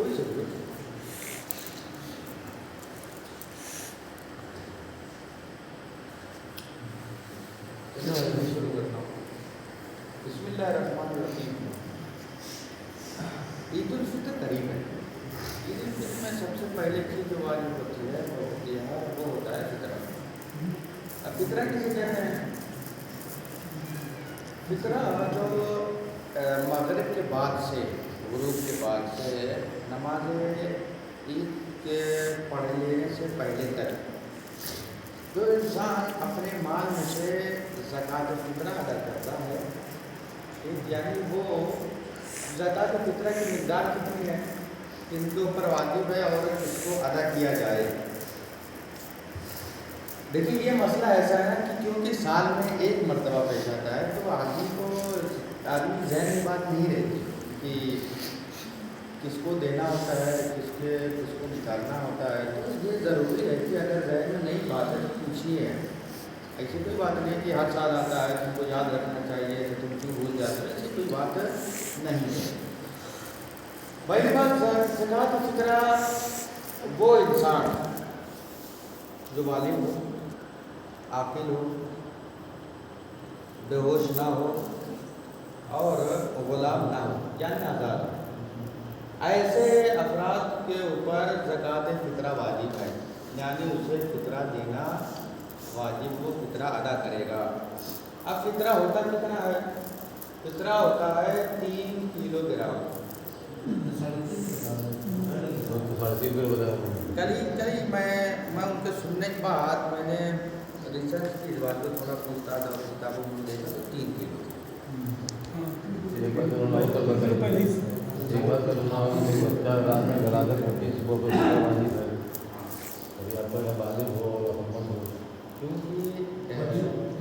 कोई ज़रूरत नहीं। मैं शुरू करता हूँ। बिस्मिल्लाहिर्रहमानिर्रहीम। ईद उल फितर करीब है। ईद उल फितर में सबसे पहले की जो वाजिब होती है वो होता है फितरा। अब फितरा किसे कहते हैं? फितरा जो मगरिब के बाद से, गुरूब के बाद से नमाज ईद के पढ़ लेने से पहले तक जो इंसान अपने माल में से ज़कात फितरा अदा करता है, यानी वो ज़कात फितरा की मिक़दार कितनी है, इनके ऊपर वाजिब है और इसको अदा किया जाए। देखिए ये मसला ऐसा है कि क्योंकि साल में एक मरतबा पेश आता है तो आदमी ज़हन में बात नहीं रहती कि किसको देना होता है, किसको निकालना होता है। तो ये ज़रूरी है कि अगर ज़हन में नई बात है तो पूछिए। ऐसी कोई बात नहीं कि हर साल आता है तुमको याद रखना चाहिए तो तुम क्यों भूल जाते हो, ऐसी कोई बात नहीं है। पहली बात, ज़कात फितरा वो इंसान जो वालिद हो, आकिल हो, बेहोश ना हो और गुलाम ना हो, यानी आज़ाद, ऐसे अफराद के ऊपर ज़कात फितरा वाजिब है, यानी उसे फितरा देना वाजिब, वो फितरा अदा करेगा। अब फितरा होता कितना है? फितरा होता है 3 किलोग्राम। करीब मैं उनके सुनने के बाद मैंने रिसर्च की, इस बात को थोड़ा पूछताछ और किताबों में देखा तो 3 किलो।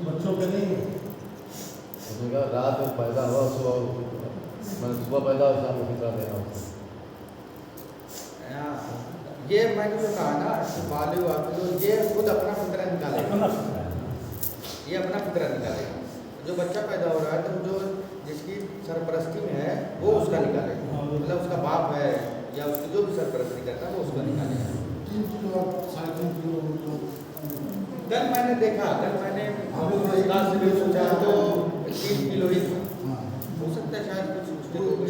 बच्चों के नहीं, रात में पैदा हुआ सुबह पैदा हो शाम को फितरा देना होता है। ये मैंने जो कहा ना बालू वालू, ये खुद अपना फितरा निकालेगा, ये अपना फितरा निकालेगा। जो बच्चा पैदा हो रहा है तो जो जिसकी सरपरस्ती में है वो उसका निकालेगा, मतलब उसका बाप है या उसकी जो भी सरपरस्ती करता है वो उसका निकालेगा। 3 किलो 3.5 किलो। कल मैंने देखा, कल मैंने से भी सोचा तो 3 किलो ही हो सकता है, शायद कुछ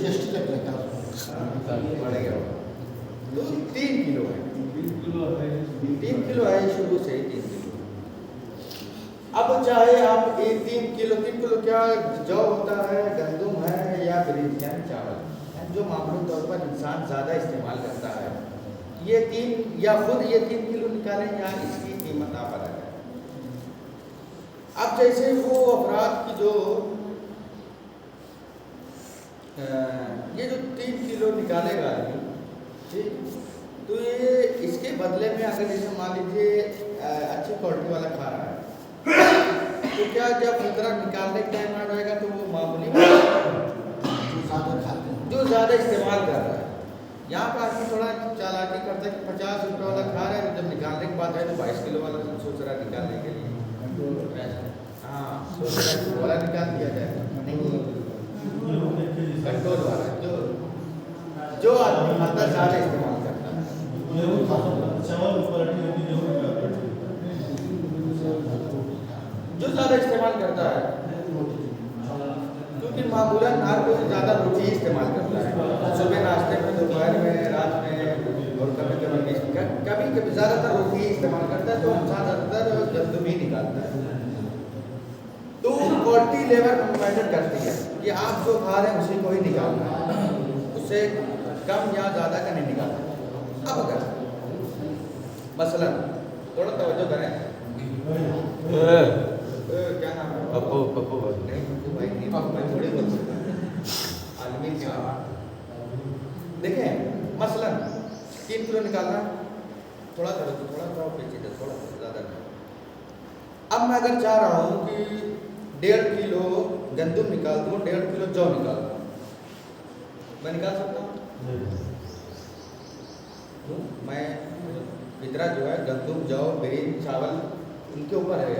टेस्टी लगेगा बढ़ेगा तो 3 किलो है। 3 किलो है शुरू से ही 3 किलो। अब चाहे आप 3 किलो क्या जौ होता है, गंदुम है या बिरिंज यानी चावल, जो मामूली तौर पर इंसान ज़्यादा इस्तेमाल करता है, ये 3 या खुद ये 3 किलो निकालें या इसकी कीमत आप अदा करें। अब जैसे वो अफराद की जो ये जो 3 किलो निकालेगा आदमी, ठीक, तो ये इसके बदले में अगर जैसे मान लीजिए अच्छी क्वालिटी वाला खा रहा है तो क्या जब फितरा निकालने का टाइम आ जाएगा तो वो मामूली जो ज़्यादा इस्तेमाल कर रहा है, यहाँ पर आदमी थोड़ा चालाकी करता है कि 50 रुपये वाला खा रहा है, जब निकालने की बात है तो 22 किलो वाला सोच रहा है निकालने के लिए। हाँ, सोच रहा है वाला निकाल दिया जाए, नहीं, कंट्रोल वाला जो आदमी खाता ज़्यादा इस्तेमाल करता है। जो ज़्यादा इस्तेमाल करता है, क्योंकि मामूलन हर कोई ज़्यादा रोटी इस्तेमाल करता है, सुबह नाश्ते में, दोपहर में, रात में और कभी ज़्यादातर रोटी ही इस्तेमाल करता है, तो इंसान ज़्यादातर गंदम ही निकालता है। तो क्वालिटी लेवल मैटर करती है कि आप जो खा रहे हैं उसी को ही निकालना है, उससे कम या ज़्यादा का नहीं निकालना। अब अगर मसलन थोड़ा तवज्जो करें, क्या नाम है? पप्पू भाई नहीं, पप्पू भाई नहीं, पप्पू भाई थोड़ी बोल सकते हैं, आदमी क्या। देखें मसलन 3 किलो निकालना, थोड़ा पेचीदा, थोड़ा ज़्यादा नहीं। अब मैं अगर चाह रहा हूँ कि 1.5 किलो गंदम निकाल दूँ, 1.5 किलो जौ निकाल दूँ, मैं निकाल सकता हूँ? मैं फितरा जो है गंदम, जौ, बिरिंज, चावल, इनके ऊपर है।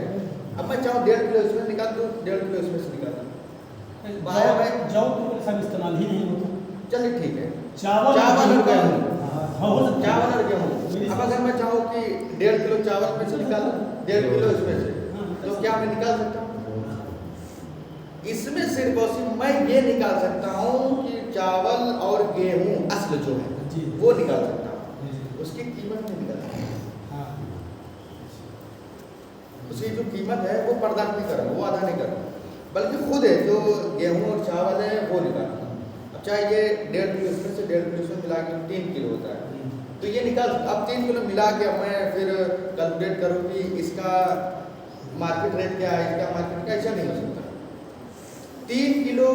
अब मैं चाहूँ 1.5 किलो इसमें निकाल दूँ, 1.5 किलो इसमें से निकाल दूँ, जौ तो सब इस्तेमाल ही नहीं होता। चलिए ठीक है, चावल और गेहूँ हाँ हो सकता है। चावल और गेहूँ, अब अगर मैं चाहूँ कि 1.5 किलो चावल में से निकालूं, 1.5 किलो इसमें से, तो क्या मैं निकाल सकता हूँ? इसमें सिर्फ और सिर्फ मैं ये निकाल सकता हूँ कि चावल और गेहूँ असल जो है जी। वो निकाल सकता हूँ, उसकी कीमत नहीं निकाल सकता। हाँ उसकी जो कीमत है वो बर्दाश्त नहीं करूँ, वो अदा नहीं करूँ, बल्कि खुद है जो गेहूँ और चावल है वो निकालूँ। अब चाहे ये 1.5 किलो इसमें से 1.5 किलो इसमें मिला के 3 किलो होता है, तो ये निकाल, अब 3 किलो मिला के अब मैं फिर कैलकुलेट करूँ कि इसका मार्केट रेट क्या है, इसका मार्केट क्या, ऐसा नहीं हो सकता। 3 किलो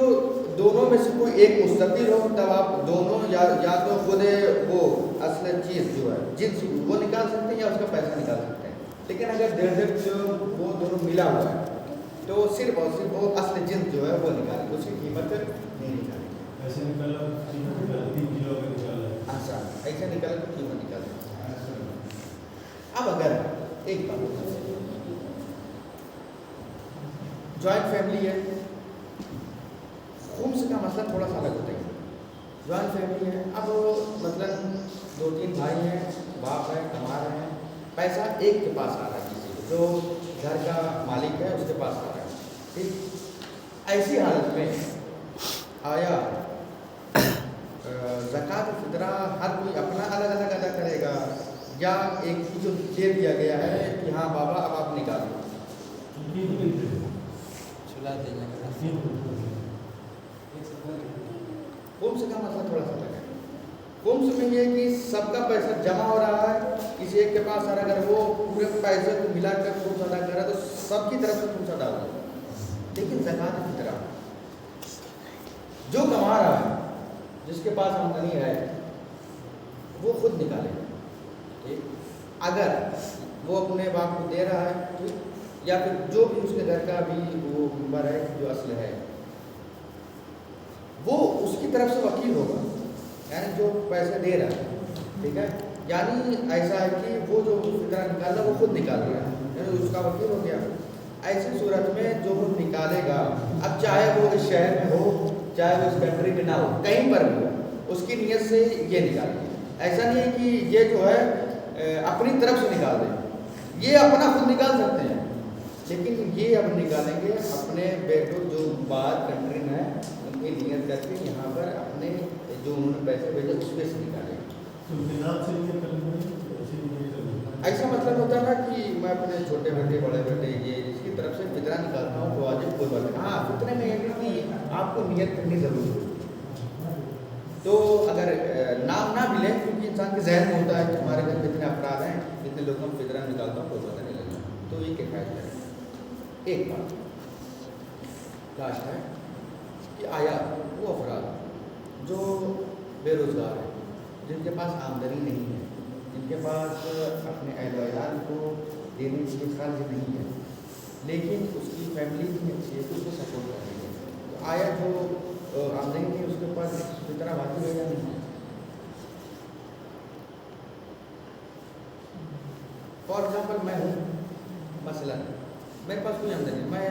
दोनों में से कोई एक मुस्तकिल हो, तब आप दोनों या तो खुद वो असल चीज़ जो है जिन्स वो निकाल सकते हैं या उसका पैसा निकाल सकते हैं। लेकिन अगर 1.5 किलो वो दोनों मिला हुआ है तो सिर्फ और सिर्फ वो असल जिन्स जो है वो निकालेंगे, उसकी कीमत नहीं निकालेंगे। ऐसे निकाला 3 किलो का निकाला। अच्छा, ऐसे निकाले तो कीमत निकालेंगे। अब अगर एक बात, जॉइंट फैमिली है, खुम्स का मसला थोड़ा सा अलग होता है। जॉइंट फैमिली है, अब मतलब 2-3 भाई हैं, बाप है, कमा रहे हैं, पैसा एक के पास आ रहा है, किसी को जो घर का मालिक है उसके पास आ रहा है, ठीक। ऐसी हालत में आया ज़कात फितरा हर कोई अपना अलग अलग अदा करेगा, या एक ही जो दे दिया गया है कि हाँ बाबा अब आप निकालो, कुम्स का मसला थोड़ा सा अलग है। कुम्स में ये कि सबका पैसा जमा हो रहा है, किसी एक के पास आ रहा है, अगर वो पूरे पैसे को मिलाकर कुम्स अदा कर रहा है तो सबकी तरफ से कुम्स अदा होगा। लेकिन ज़कात फितरा जो कमा रहा है, जिसके पास आमदनी है, वो खुद निकालेगा, ठीक। अगर वो अपने बाप को दे रहा है, ठीक, या फिर जो भी उसके घर का भी वो मेंबर है जो असल है, वो उसकी तरफ से वकील होगा, यानी जो पैसे दे रहा है, ठीक है। यानी ऐसा है कि वो जो फितरा निकाल रहा है वो खुद निकाल रहा है, यानी उसका वकील हो गया। ऐसी सूरत में जो वो निकालेगा, अब चाहे वो इस शहर में हो, चाहे वो इस कंट्री में ना हो, कहीं पर भी हो, उसकी नीयत से ये निकालेगा। ऐसा नहीं है कि ये जो है अपनी तरफ से निकाल दें, ये अपना खुद निकाल सकते हैं, लेकिन ये अब निकालेंगे अपने बेटों जो बाहर कंट्री में है उनकी नीयत करके यहाँ पर अपने जो उन्होंने पैसे भेजे उसमें से निकालेंगे। ऐसा मतलब होता है ना कि मैं अपने छोटे बेटे बड़े बेटे ये इसकी तरफ से फितरा निकालता हूँ तो वाजिब कोई बात नहीं। हाँ, फितरे में ये भी कि आपको नियत करनी ज़रूरी है। तो अगर नाम ना मिले, क्योंकि इंसान के जहन में होता है कि हमारे घर में इतने अफराद हैं, इतने लोगों को फितरा निकालता हूँ, कोई पता नहीं लगता, तो ये किफ़ायत करें। एक बात लास्ट है कि आया वो अफराद जो बेरोज़गार है, जिनके पास आमदनी नहीं है, जिनके पास अपने अहल को देने के लिए खर्च नहीं है, लेकिन उसकी फैमिली भी अच्छी है तो उसको सपोर्ट कर रही है, तो आया जो आमदनी नहीं है उसके पास फितरा वाजिब है या नहीं? फॉर एग्जाम्पल मैं हूँ, मसलन मेरे पास कोई आमदनी नहीं, मैं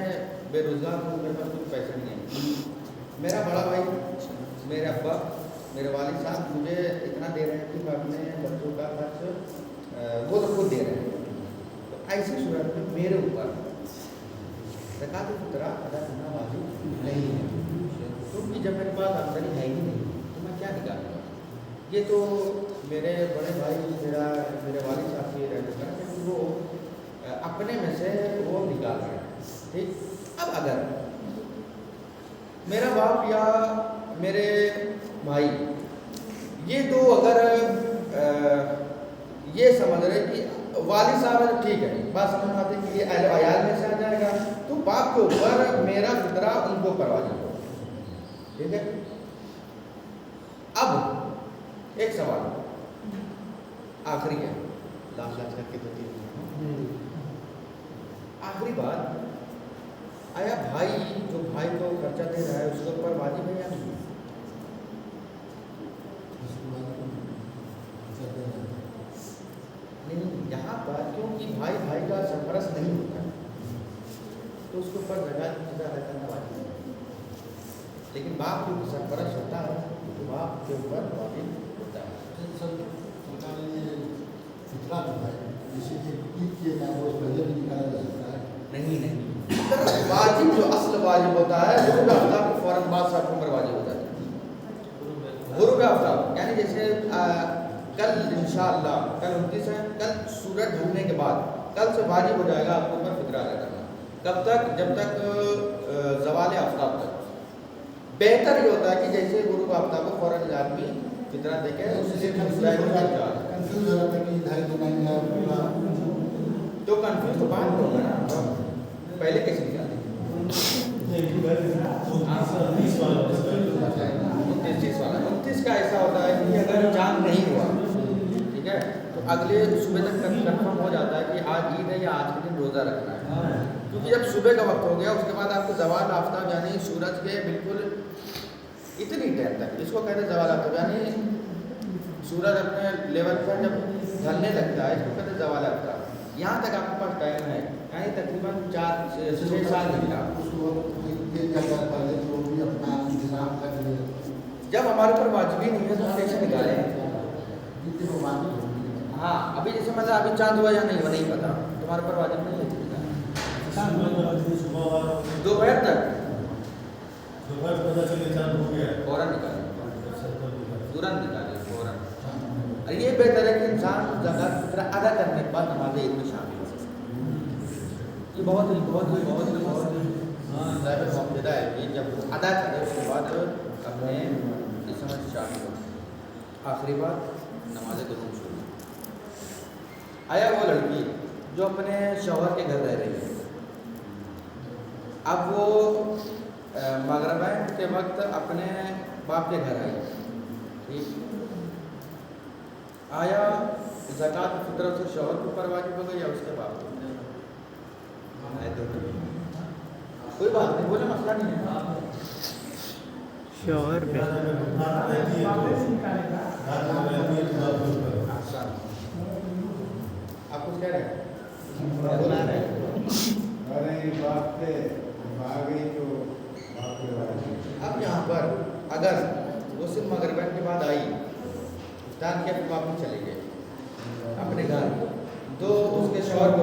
बेरोज़गार हूँ, मेरे पास कोई पैसा नहीं है, मेरा बड़ा भाई, मेरे अब्बा, मेरे वालिद साहब मुझे इतना दे रहे हैं कि मैं अपने बच्चों का खर्च वो तो खुद दे रहे हैं, तो ऐसी सूरत में मेरे ऊपर ज़कात फितरा अदा करना वाजिब नहीं है, क्योंकि जब मेरे पास आमदनी है ही नहीं तो मैं क्या निकालूंगा। ये तो मेरे बड़े भाई मेरे वालिद साहब की रहने का कि वो अपने में से वो निकाल रहे हैं, ठीक। अब अगर मेरा बाप या मेरे भाई ये दो अगर ये समझ रहे कि वालिद साहब है तो ठीक है, बात समझ में आती है कि ये अहल अयाल में से आ जाएगा, तो बाप के ऊपर मेरा फितरा उनको परवाजी हो, ठीक है। अब एक सवाल आखिरी है, लास्ट करके तो आखिरी बात, आया भाई जो भाई को खर्चा दे रहा है उसके ऊपर वाजिब है या नहीं? नहीं, यहाँ पर क्योंकि भाई भाई का सरपरस्त नहीं होता तो उसके ऊपर ज़कात अदा करना वाजिब है, लेकिन बाप जो सरपरस्त होता है तो बाप के ऊपर वाजिब होता है। रद्द है, जैसे कि ईद के टाइम रोज पहले भी निकाला जा सकता है। नहीं नहीं, वाजिब जो असल वाजिब होता है गुरूब आफ्ताब के फौरन बाद साफ उम्र वाजिब हो जाता है। गुरूब आफ्ताब यानी जैसे कल इंशाअल्लाह कल 29 है, कल सूरज ढलने के बाद कल से वाजिब हो जाएगा आपको ऊपर फितरा अदा करना। कब तक? जब तक ज़वाल आफ्ताब तक। बेहतर ये होता है कि जैसे गुरूब आफ्ताब को फौरन आदमी फितरा देके उससे कंफ्यूज हो जाता है कि इधर देना है पूरा, तो कंफ्यूज तो बाद में होगा ना, पहले कैसे निकालें? 29 का ऐसा होता है कि अगर चांद नहीं हुआ, ठीक है, तो अगले सुबह तक कन्फर्म हो जाता है कि आज ईद है या आज के दिन रोज़ा रखना है। क्योंकि जब सुबह का वक्त हो गया उसके बाद आपको ज़वाल आफ्ताब यानी सूरज के बिल्कुल इतनी टाइम तक, इसको कहते हैं ज़वाल आफ्ताब, यानी सूरज अपने लेवल पर जब ढलने लगता है इसको कहते हैं ज़वाल आफ्ताब। यहाँ तक आपके पास टाइम है, यानी तकरीबन 4 से 6-7 घंटा। उसको देख जाकर पहले तो भी अपना इंतजाम कर ले। जब हमारे ऊपर वाजिबी नहीं है तो हम कैसे निकालें? जितने को वाजिब होगी। हाँ, अभी जैसे मतलब अभी चांद हुआ या नहीं हुआ नहीं पता, तुम्हारे ऊपर वाजिब नहीं है दोपहर तक पता चले चांद हो गया, फौरन निकालें, तुरंत निकालें फौरन। और ये बेहतर है कि इंसान ज़कात फितरा अदा करने के बाद नमाज ईद में शामिल हो। ये बहुत ही मौजूदा है कि जब अदा करें उसके बाद अपने इस समय शामिल हो। आखिरी बात, नमाज दुरूद शुरू। आया वो लड़की जो अपने शौहर के घर रह रही है, अब वो मगरिब के वक्त अपने बाप के घर आई, ठीक, आया ज़कात फितर से शौहर के ऊपर वाजिब हो गई या उसके बाप को? कोई बात नहीं, बोले मसला नहीं है। शौहर पे आप कुछ कह रहे हैं? बोला रहे हैं। अरे बाप पे आ गई तो बाप पे अब यहाँ पर अगर वो सिर्फ मगरिब के बाद आई, स्टार्ट किया, फिर वापस चले गए अपने घर, तो उसके शौहर को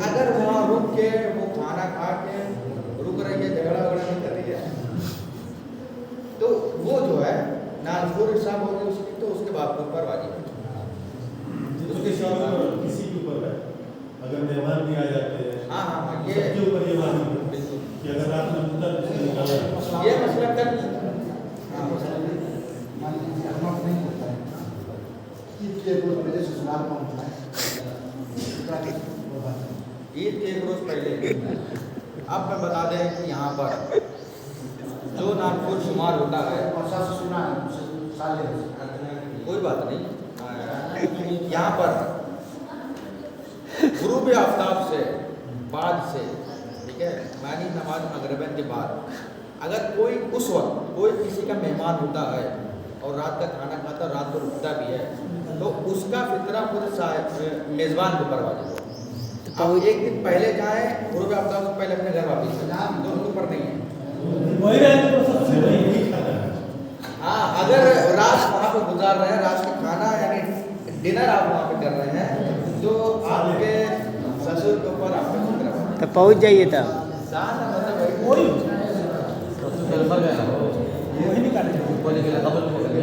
अगर वहाँ रुक के वो खाना खा के रुक रही है, झगड़ा वगड़ा नहीं कर रही है, तो वो जो है नालफुर हिसाब होगी उसकी, तो उसके बाप के ऊपर वाजिब है। उसके शौहर किसी के ऊपर है, अगर मेहमान भी आ जाते हैं, हाँ हाँ हाँ, ये सबके ऊपर ये वाजिब है बिल्कुल, कि अगर रात में मुद्दत से निकाला ये मसला कल मान लीजिए अहमद नहीं होता है, ईद के रोज पहले ससुराल में होता है, ईद के एक रोज़ पहले। अब मैं बता दें कि यहाँ पर जो नागपुर शुमार होता है, वर्षा से सुना है साले कोई बात नहीं, यहाँ पर गुरूब आफ्ताब से बाद से, ठीक है, मानी नमाज मगरिबन के बाद अगर कोई उस वक्त कोई किसी का मेहमान होता है और रात का खाना खाता और रात को रुकता भी है, तो उसका फितरा पूरे मेज़बान के ऊपर वाजिब हो। अब एक दिन पहले जाएँ गुरूब आफ्ताब से पहले अपने घर वापस जाएँ, तो उनके ऊपर नहीं है। वही रहने तो सबसे वही खाता है। हाँ, अगर रात वहाँ पे गुजार रहे हैं, रात का खाना यानी डिनर आप वहाँ पे कर रहे हैं, तो आपके ससुर के ऊपर आपका फितरा वाजिब तो पहुंच जाइए तब। मतलब वही मर गया ना वो, वही निकाले बोले कि खबर में